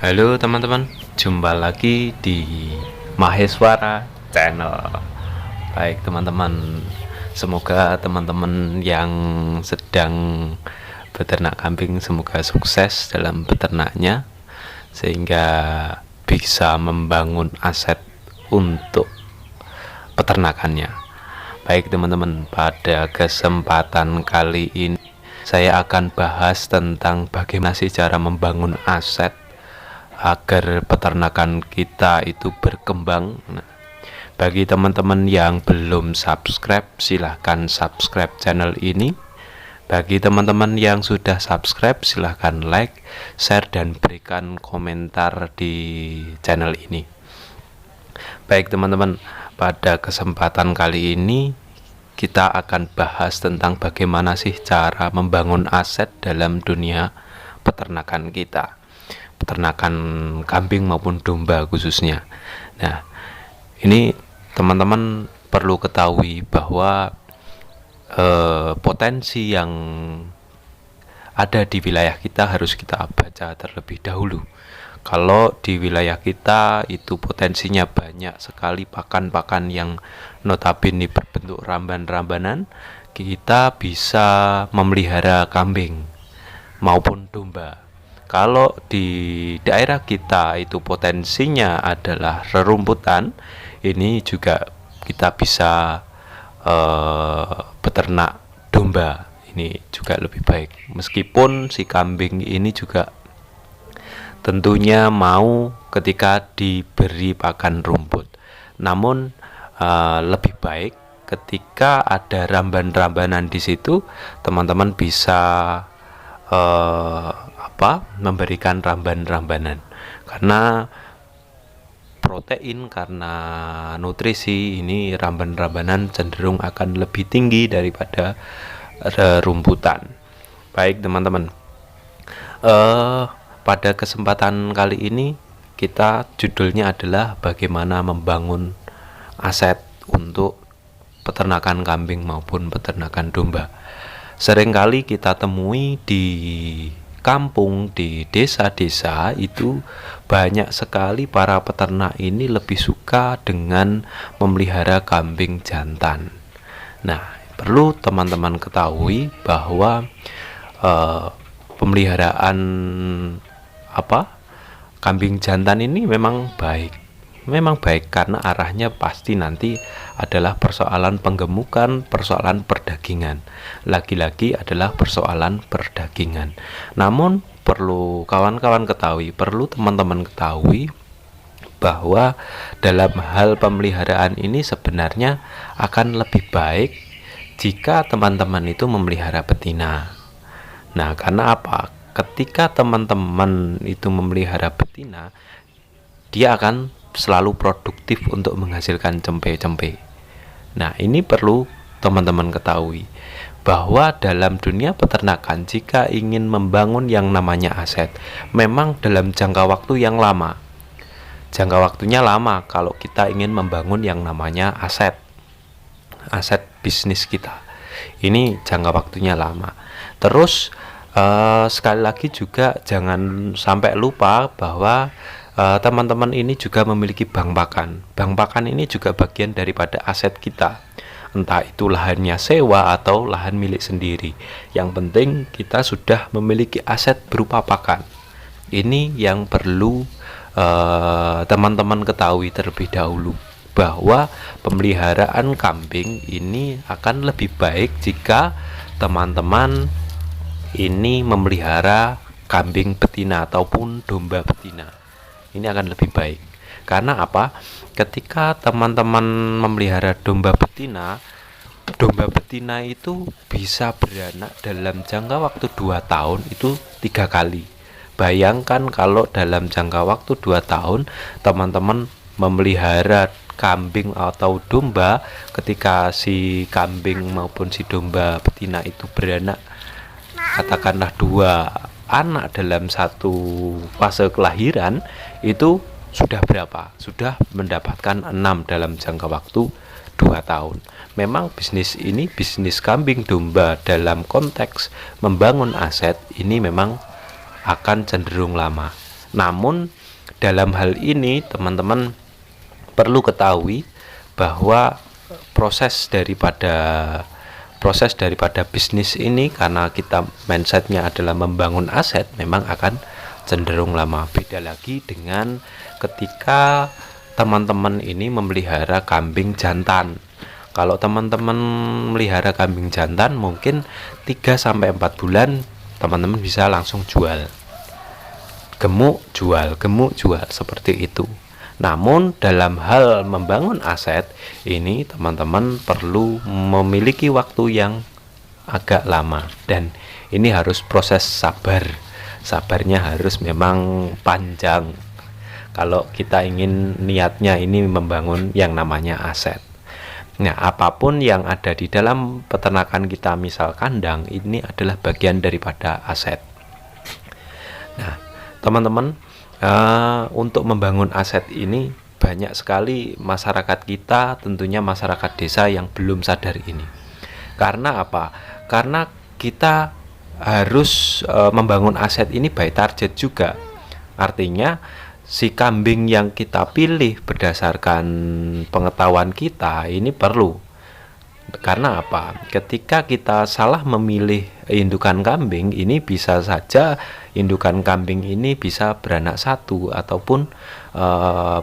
Halo teman-teman, jumpa lagi di Maheswara Channel. Baik teman-teman, semoga teman-teman yang sedang beternak kambing semoga sukses dalam beternaknya, sehingga bisa membangun aset untuk peternakannya. Baik teman-teman, pada kesempatan kali ini saya akan bahas tentang bagaimana sih cara membangun aset agar peternakan kita itu berkembang. Nah, bagi teman-teman yang belum subscribe, silahkan subscribe channel ini. Bagi teman-teman yang sudah subscribe, silahkan like, share, dan berikan komentar di channel ini. Baik teman-teman, pada kesempatan kali ini kita akan bahas tentang bagaimana sih cara membangun aset dalam dunia peternakan kita, peternakan kambing maupun domba khususnya. Nah, ini teman-teman perlu ketahui bahwa potensi yang ada di wilayah kita harus kita baca terlebih dahulu. Kalau di wilayah kita itu potensinya banyak sekali pakan-pakan yang notabene berbentuk ramban-rambanan, kita bisa memelihara kambing maupun domba. Kalau di daerah kita itu potensinya adalah rerumputan, ini juga kita bisa beternak domba. Ini juga lebih baik. Meskipun si kambing ini juga tentunya mau ketika diberi pakan rumput, namun lebih baik ketika ada ramban-rambanan di situ, teman-teman bisa memberikan ramban-rambanan, karena protein, karena nutrisi ini ramban-rambanan cenderung akan lebih tinggi daripada rumputan. Baik teman-teman, pada kesempatan kali ini kita judulnya adalah bagaimana membangun aset untuk peternakan kambing maupun peternakan domba. Seringkali kita temui di kampung, di desa-desa itu banyak sekali para peternak ini lebih suka dengan memelihara kambing jantan. Nah, perlu teman-teman ketahui bahwa pemeliharaan kambing jantan ini memang baik karena arahnya pasti nanti adalah persoalan penggemukan, persoalan perdagingan. Lagi-lagi adalah persoalan perdagingan. Namun perlu kawan-kawan ketahui, perlu teman-teman ketahui bahwa dalam hal pemeliharaan ini sebenarnya akan lebih baik jika teman-teman itu memelihara betina. Nah, karena apa? Ketika teman-teman itu memelihara betina, dia akan selalu produktif untuk menghasilkan cempe-cempe. Nah, ini perlu teman-teman ketahui bahwa dalam dunia peternakan, jika ingin membangun yang namanya aset, memang dalam jangka waktu yang lama. Jangka waktunya lama kalau kita ingin membangun yang namanya aset bisnis kita. Ini jangka waktunya lama. Terus sekali lagi juga jangan sampai lupa bahwa teman-teman ini juga memiliki bank pakan. Bank pakan ini juga bagian daripada aset kita, entah itu lahannya sewa atau lahan milik sendiri. Yang penting kita sudah memiliki aset berupa pakan. Ini yang perlu teman-teman ketahui terlebih dahulu, bahwa pemeliharaan kambing ini akan lebih baik jika teman-teman ini memelihara kambing betina ataupun domba betina. Ini akan lebih baik. Karena apa? Ketika teman-teman memelihara domba betina itu bisa beranak dalam jangka waktu 2 tahun itu 3 kali. Bayangkan kalau dalam jangka waktu 2 tahun teman-teman memelihara kambing atau domba, ketika si kambing maupun si domba betina itu beranak katakanlah 2 anak dalam satu fase kelahiran, itu sudah berapa? Sudah mendapatkan 6 dalam jangka waktu 2 tahun. Memang bisnis ini, bisnis kambing domba dalam konteks membangun aset ini memang akan cenderung lama. Namun dalam hal ini teman-teman perlu ketahui bahwa proses daripada bisnis ini, karena kita mindsetnya adalah membangun aset, memang akan cenderung lama. Beda lagi dengan ketika teman-teman ini memelihara kambing jantan. Kalau teman-teman melihara kambing jantan, mungkin 3-4 bulan teman-teman bisa langsung jual, gemuk jual seperti itu. Namun dalam hal membangun aset ini, teman-teman perlu memiliki waktu yang agak lama, dan ini harus proses sabarnya harus memang panjang kalau kita ingin niatnya ini membangun yang namanya aset. Nah, apapun yang ada di dalam peternakan kita, misal kandang, ini adalah bagian daripada aset. Nah, teman-teman, untuk membangun aset ini banyak sekali masyarakat kita, tentunya masyarakat desa, yang belum sadar ini. Karena apa? Karena kita harus membangun aset ini by target juga. Artinya si kambing yang kita pilih berdasarkan pengetahuan kita ini perlu. Karena apa? Ketika kita salah memilih indukan kambing, ini bisa saja indukan kambing ini bisa beranak satu, ataupun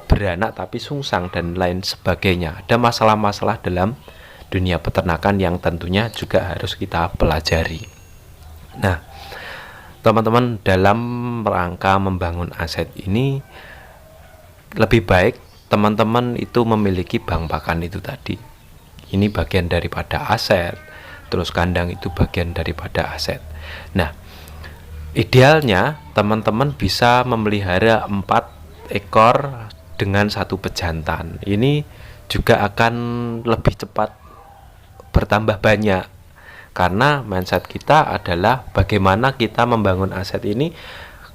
beranak tapi sungsang dan lain sebagainya. Ada masalah-masalah dalam dunia peternakan yang tentunya juga harus kita pelajari. Nah, teman-teman, dalam rangka membangun aset ini lebih baik teman-teman itu memiliki bank pakan itu tadi. Ini bagian daripada aset, terus kandang itu bagian daripada aset. Nah, idealnya teman-teman bisa memelihara 4 ekor dengan 1 pejantan. Ini juga akan lebih cepat bertambah banyak, karena mindset kita adalah bagaimana kita membangun aset ini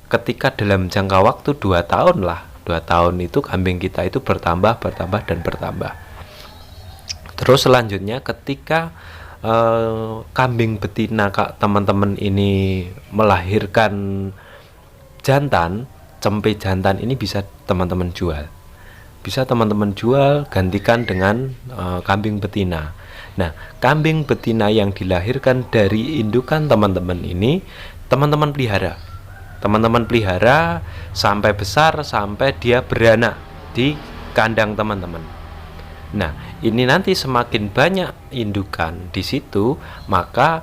ketika dalam jangka waktu 2 tahun lah. 2 tahun itu kambing kita itu bertambah dan bertambah. Terus selanjutnya ketika kambing betina teman-teman ini melahirkan jantan, cempe jantan ini bisa teman-teman jual. Bisa teman-teman jual gantikan dengan kambing betina. Nah, kambing betina yang dilahirkan dari indukan teman-teman ini teman-teman pelihara. Teman-teman pelihara sampai besar, sampai dia beranak di kandang teman-teman. Nah, ini nanti semakin banyak indukan di situ, maka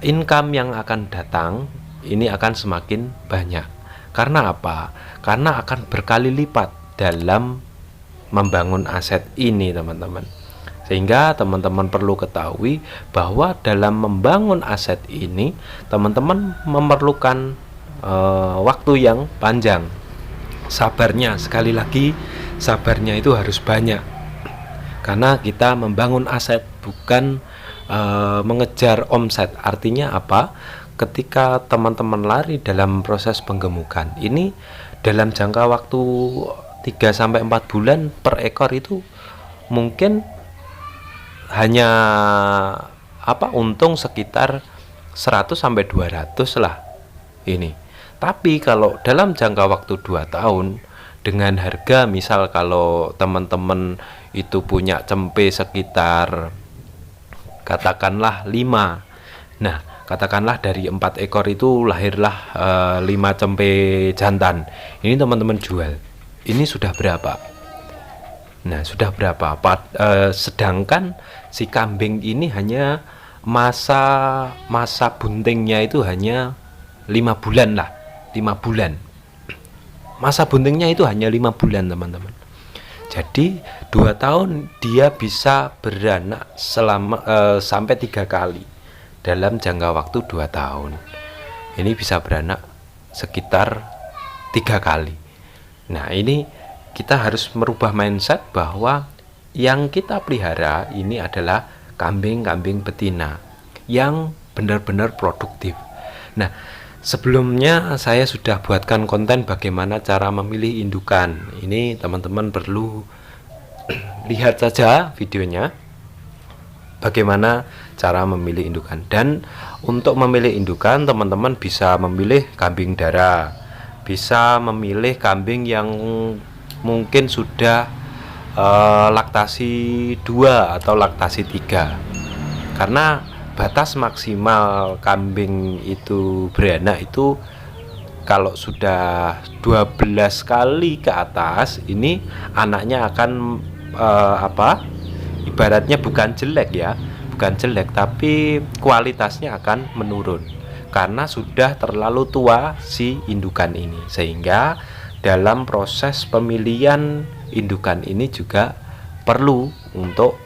income yang akan datang ini akan semakin banyak. Karena apa? Karena akan berkali lipat dalam membangun aset ini, teman-teman. Sehingga teman-teman perlu ketahui bahwa dalam membangun aset ini teman-teman memerlukan waktu yang panjang. Sabarnya, sekali lagi sabarnya itu harus banyak. Karena kita membangun aset bukan mengejar omset. Artinya apa? Ketika teman-teman lari dalam proses penggemukan ini, dalam jangka waktu 3-4 bulan per ekor itu mungkin hanya untung sekitar 100-200 lah ini. Tapi kalau dalam jangka waktu 2 tahun dengan harga, misal kalau teman-teman itu punya cempe sekitar katakanlah 5. Nah, katakanlah dari 4 ekor itu lahirlah 5 cempe jantan. Ini teman-teman jual. Ini sudah berapa? Nah, sudah berapa? Sedangkan si kambing ini hanya masa buntingnya itu hanya 5 bulan lah. 5 bulan. Masa buntingnya itu hanya 5 bulan, teman-teman. Jadi 2 tahun dia bisa beranak sampai 3 kali dalam jangka waktu 2 tahun. Ini bisa beranak sekitar 3 kali. Nah, ini kita harus merubah mindset bahwa yang kita pelihara ini adalah kambing-kambing betina yang benar-benar produktif. Nah, sebelumnya saya sudah buatkan konten bagaimana cara memilih indukan. Ini teman-teman perlu lihat saja videonya, bagaimana cara memilih indukan. Dan untuk memilih indukan, teman-teman bisa memilih kambing darah, bisa memilih kambing yang mungkin sudah laktasi 2 atau laktasi 3, karena batas maksimal kambing itu beranak itu kalau sudah 12 kali ke atas, ini anaknya akan ibaratnya bukan jelek ya, bukan jelek, tapi kualitasnya akan menurun karena sudah terlalu tua si indukan ini. Sehingga dalam proses pemilihan indukan ini juga perlu untuk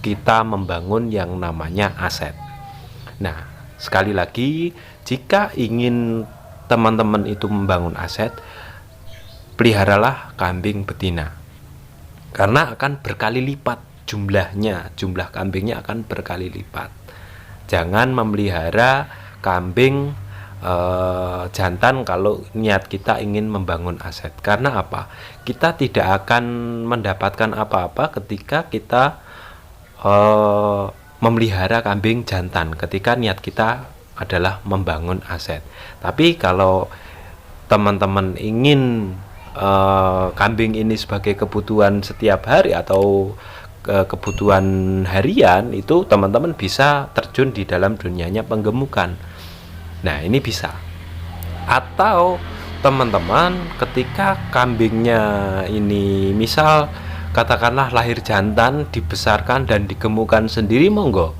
kita membangun yang namanya aset. Nah, sekali lagi, jika ingin teman-teman itu membangun aset, peliharalah kambing betina, karena akan berkali lipat jumlah kambingnya akan berkali lipat. Jangan memelihara kambing jantan kalau niat kita ingin membangun aset. Karena apa? Kita tidak akan mendapatkan apa-apa ketika kita memelihara kambing jantan ketika niat kita adalah membangun aset. Tapi kalau teman-teman ingin kambing ini sebagai kebutuhan setiap hari atau kebutuhan harian, itu teman-teman bisa terjun di dalam dunianya penggemukan. Nah, ini bisa. Atau teman-teman ketika kambingnya ini misal katakanlah lahir jantan, dibesarkan dan digemukkan sendiri, monggo.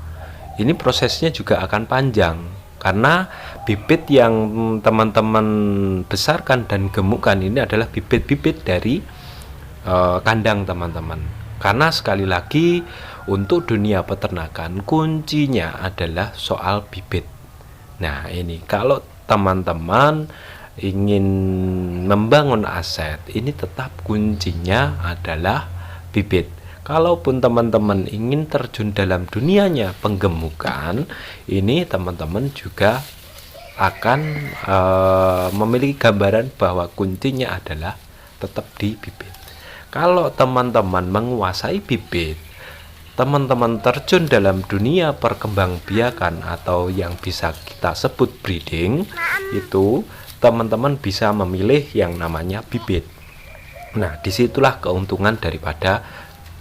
Ini prosesnya juga akan panjang, karena bibit yang teman-teman besarkan dan gemukkan ini adalah bibit-bibit dari kandang teman-teman. Karena sekali lagi, untuk dunia peternakan kuncinya adalah soal bibit. Nah, ini kalau teman-teman ingin membangun aset, ini tetap kuncinya adalah bibit. Kalaupun teman-teman ingin terjun dalam dunianya penggemukan, ini teman-teman juga akan memiliki gambaran bahwa kuncinya adalah tetap di bibit. Kalau teman-teman menguasai bibit, teman-teman terjun dalam dunia perkembangbiakan atau yang bisa kita sebut breeding, itu teman-teman bisa memilih yang namanya bibit. Nah, disitulah keuntungan daripada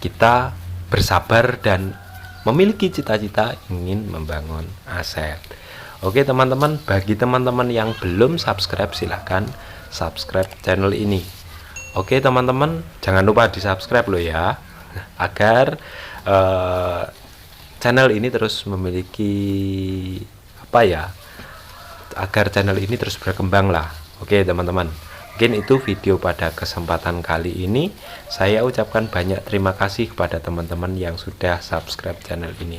kita bersabar dan memiliki cita-cita ingin membangun aset. Oke teman-teman, bagi teman-teman yang belum subscribe, silahkan subscribe channel ini. Oke teman-teman, jangan lupa di subscribe loh ya, agar channel ini terus memiliki agar channel ini terus berkembang lah. Oke teman-teman, mungkin itu video pada kesempatan kali ini. Saya ucapkan banyak terima kasih kepada teman-teman yang sudah subscribe channel ini.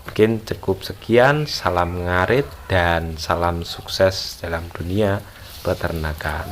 Mungkin cukup sekian, salam ngarit dan salam sukses dalam dunia peternakan.